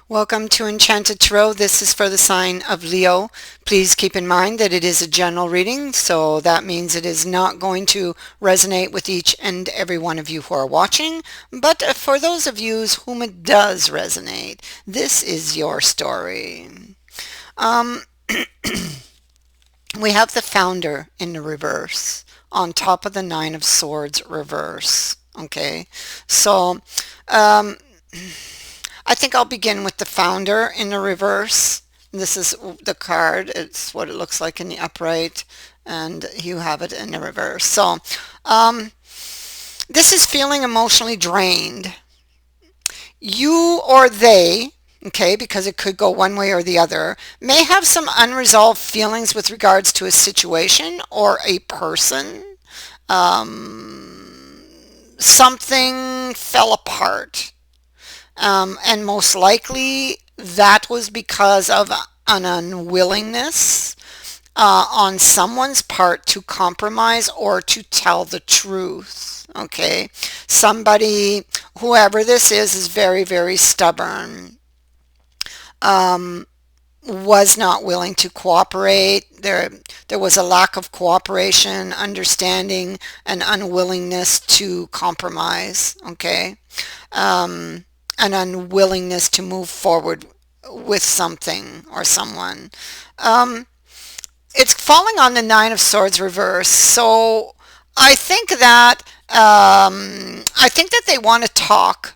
Welcome to Enchanted Tarot. This is for the sign of Leo. Please keep in mind that it is a general reading, so that means it is not going to resonate with each and every one of you who are watching. But for those of you whom it does resonate, this is your story. Um, we have the Founder in the reverse on top of the Nine of Swords reverse. Okay, so um, I think I'll begin with the Founder in the reverse. This is the card. It's what it looks like in the upright, and you have it in the reverse. So, um, this is feeling emotionally drained. You or they, okay, because it could go one way or the other, may have some unresolved feelings with regards to a situation or a person. Something fell apart. And most likely that was because of an unwillingness on someone's part to compromise or to tell the truth. Okay, somebody, whoever this is very, very stubborn. Was not willing to cooperate. There was a lack of cooperation, understanding, and unwillingness to compromise. Okay, an unwillingness to move forward with something or someone. Um, it's falling on the Nine of Swords reverse. So I think that they want to talk.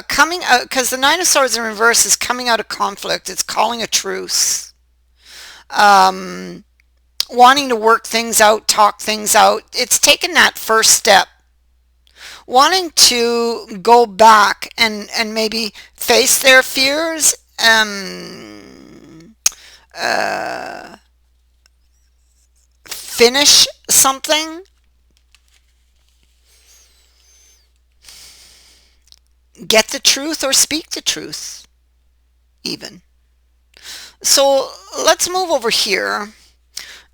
Coming because the Nine of Swords in reverse is coming out of conflict. It's calling a truce. Um, Wanting to work things out, talk things out. It's taken that first step, wanting to go back and maybe face their fears, uh, finish something, get the truth or speak the truth even. So let's move over here.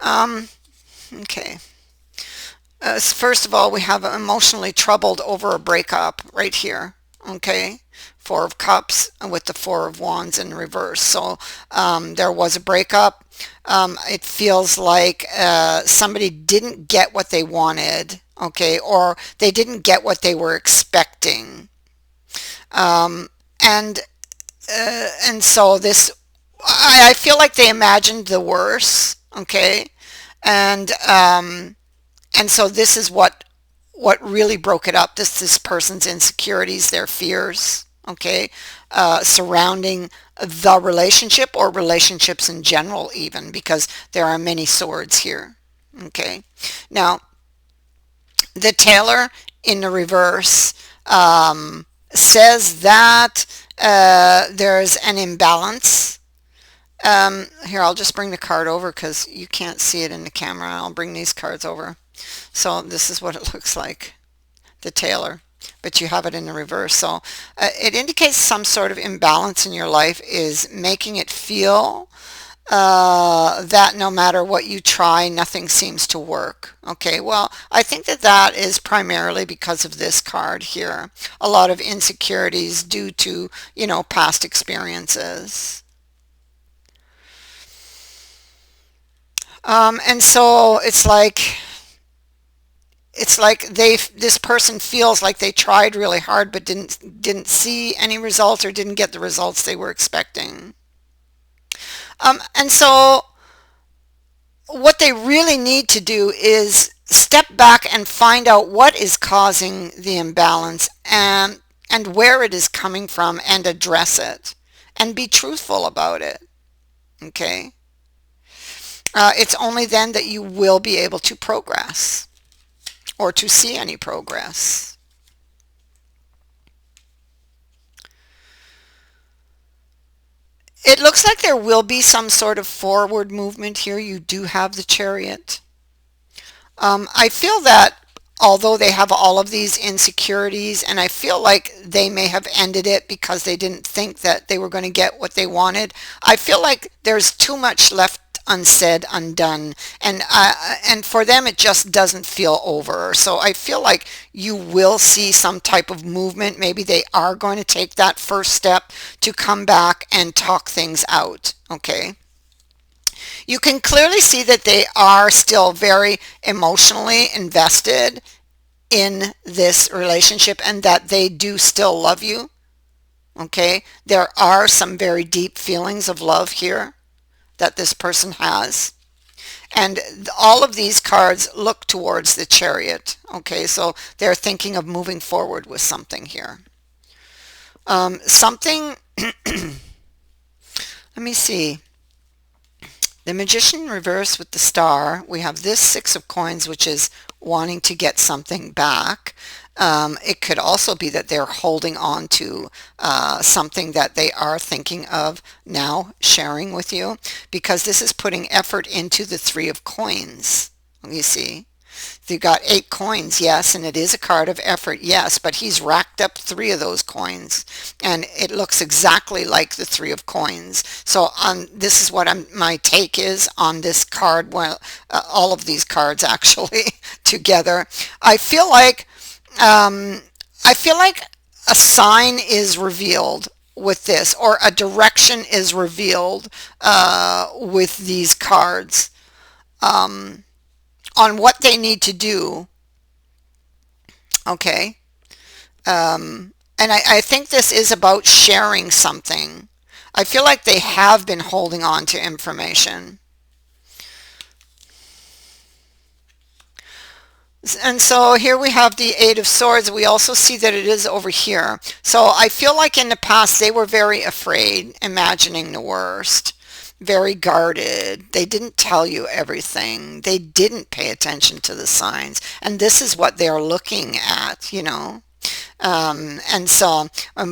Um, okay. First of all, we have emotionally troubled over a breakup right here. Okay. Four of Cups with the Four of Wands in reverse. So there was a breakup. It feels like somebody didn't get what they wanted. Okay. Or they didn't get what they were expecting. Um, and and so this, I feel like they imagined the worst. Okay. And and so this is what really broke it up. This person's insecurities, their fears, okay, surrounding the relationship or relationships in general, even because there are many swords here. Okay, now the Tailor in the reverse says that there's an imbalance. Here, I'll just bring the card over because you can't see it in the camera. I'll bring these cards over. So this is what it looks like, the Tailor, but you have it in the reverse. So it indicates some sort of imbalance in your life is making it feel that no matter what you try, nothing seems to work. Okay, well, I think that that is primarily because of this card here. A lot of insecurities due to, past experiences. And so it's like this person feels like they tried really hard but didn't see any results or didn't get the results they were expecting. And so what they really need to do is step back and find out what is causing the imbalance and where it is coming from and address it and be truthful about it. Okay. It's only then that you will be able to progress or to see any progress. It looks like there will be some sort of forward movement here. You do have the Chariot. I feel that although they have all of these insecurities, and I feel like they may have ended it because they didn't think that they were going to get what they wanted, I feel like there's too much left unsaid, undone, and for them it just doesn't feel over. So I feel like you will see some type of movement. Maybe they are going to take that first step to come back and talk things out. Okay. You can clearly see that they are still very emotionally invested in this relationship and that they do still love you. Okay. There are some very deep feelings of love here that this person has. And all of these cards look towards the Chariot. Okay, so they're thinking of moving forward with something here. Something, let me see. The Magician reversed with the Star. We have this Six of Coins, which is wanting to get something back. It could also be that they're holding on to something that they are thinking of now sharing with you, because this is putting effort into the Three of Coins. You see, you've got 8 coins, yes, and it is a card of effort, yes, but he's racked up 3 of those coins, and it looks exactly like the 3 of coins. So this is what my take is on this card. Well, all of these cards actually together. I feel like a sign is revealed with this, or a direction is revealed with these cards on what they need to do. Okay. And I think this is about sharing something. I feel like they have been holding on to information. And so here we have the Eight of Swords. We also see that it is over here. So I feel like in the past they were very afraid, imagining the worst, very guarded. They didn't tell you everything. They didn't pay attention to the signs. And this is what they're looking at, you know. And so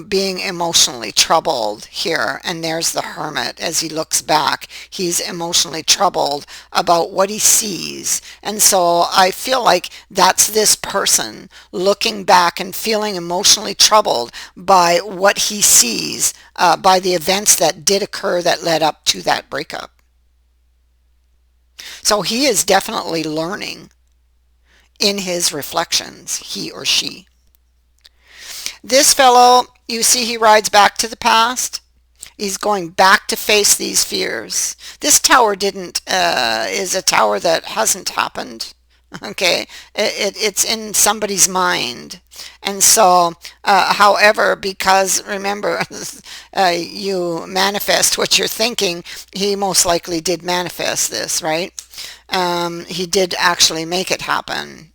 being emotionally troubled here, and there's the Hermit as he looks back. He's emotionally troubled about what he sees. And so I feel like that's this person looking back and feeling emotionally troubled by what he sees, by the events that did occur that led up to that breakup. So he is definitely learning in his reflections, he or she. This fellow, you see, he rides back to the past. He's going back to face these fears. This tower is a tower that hasn't happened. Okay, it's in somebody's mind. And so, however, because remember, you manifest what you're thinking, he most likely did manifest this, right? He did actually make it happen.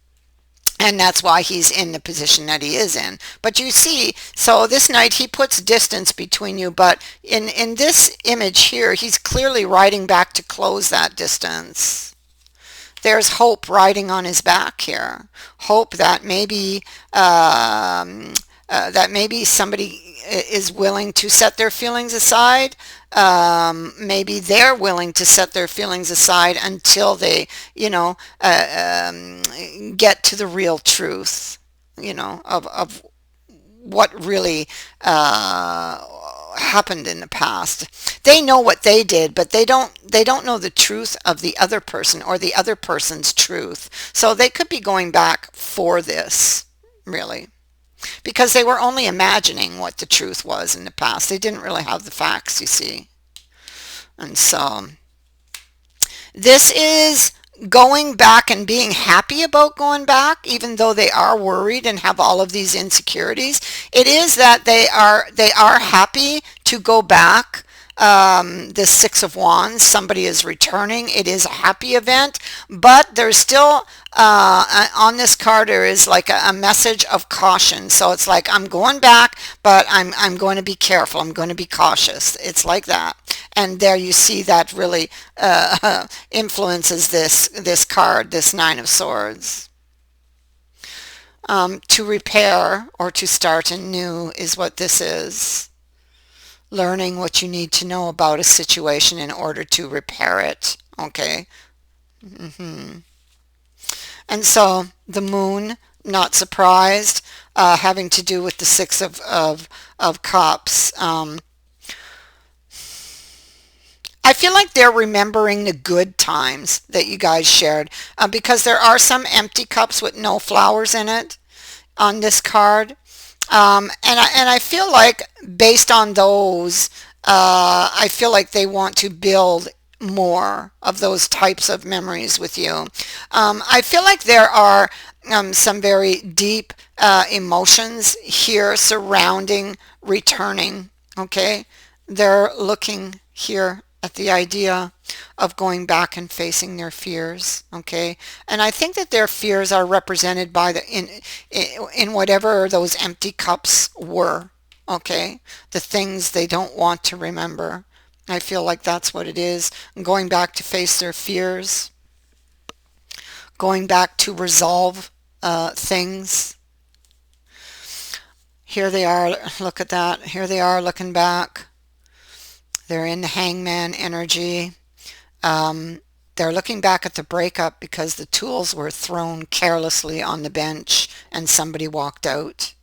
And that's why he's in the position that he is in. But you see, so this night he puts distance between you, but in this image here, he's clearly riding back to close that distance. There's hope riding on his back here. Hope that maybe somebody is willing to set their feelings aside. Maybe they're willing to set their feelings aside until they, get to the real truth, of what really happened in the past. They know what they did, but they don't know the truth of the other person or the other person's truth. So they could be going back for this, really, because they were only imagining what the truth was in the past. They didn't really have the facts, you see. And so this is going back and being happy about going back, even though they are worried and have all of these insecurities. It is that they are happy to go back. The Six of Wands, somebody is returning. It is a happy event, but there's still on this card there is like a message of caution. So it's like, I'm going back, but I'm going to be careful. I'm going to be cautious. It's like that. And there you see that really influences this card, this Nine of Swords. To repair or to start anew is what this is. Learning what you need to know about a situation in order to repair it. Okay. And so the Moon, not surprised, having to do with the Six of Cups. I feel like they're remembering the good times that you guys shared, because there are some empty cups with no flowers in it on this card. And I feel like based on those, I feel like they want to build more of those types of memories with you. I feel like there are some very deep emotions here surrounding returning. Okay, they're looking here at the idea of going back and facing their fears. Okay, and I think that their fears are represented by the in whatever those empty cups were. Okay, the things they don't want to remember. I feel like that's what it is. Going back to face their fears, going back to resolve things. Here they are. Look at that. Here they are looking back. They're in the hangman energy. They're looking back at the breakup because the tools were thrown carelessly on the bench and somebody walked out.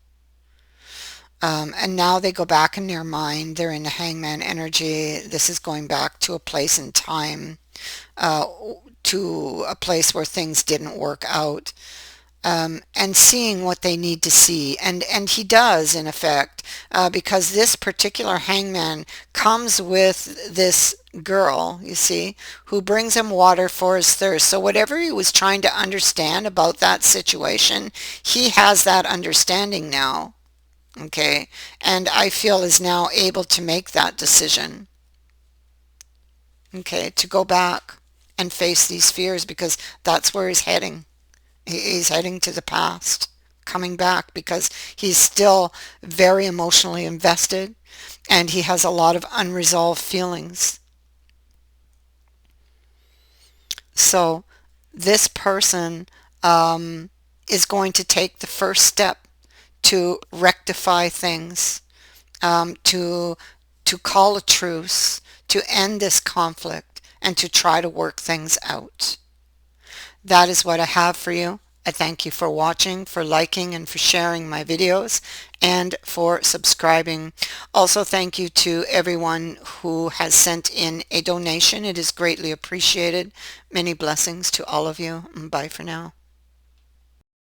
And now they go back in their mind. They're in the hangman energy. This is going back to a place in time, uh, to a place where things didn't work out, and seeing what they need to see. And he does, in effect, because this particular hangman comes with this girl, you see, who brings him water for his thirst. So whatever he was trying to understand about that situation, he has that understanding now. Okay, and I feel is now able to make that decision. Okay, to go back and face these fears because that's where he's heading. He's heading to the past, coming back because he's still very emotionally invested and he has a lot of unresolved feelings. So this person is going to take the first step to rectify things, to call a truce, to end this conflict, and to try to work things out. That is what I have for you. I thank you for watching, for liking, and for sharing my videos, and for subscribing. Also, thank you to everyone who has sent in a donation. It is greatly appreciated. Many blessings to all of you. Bye for now.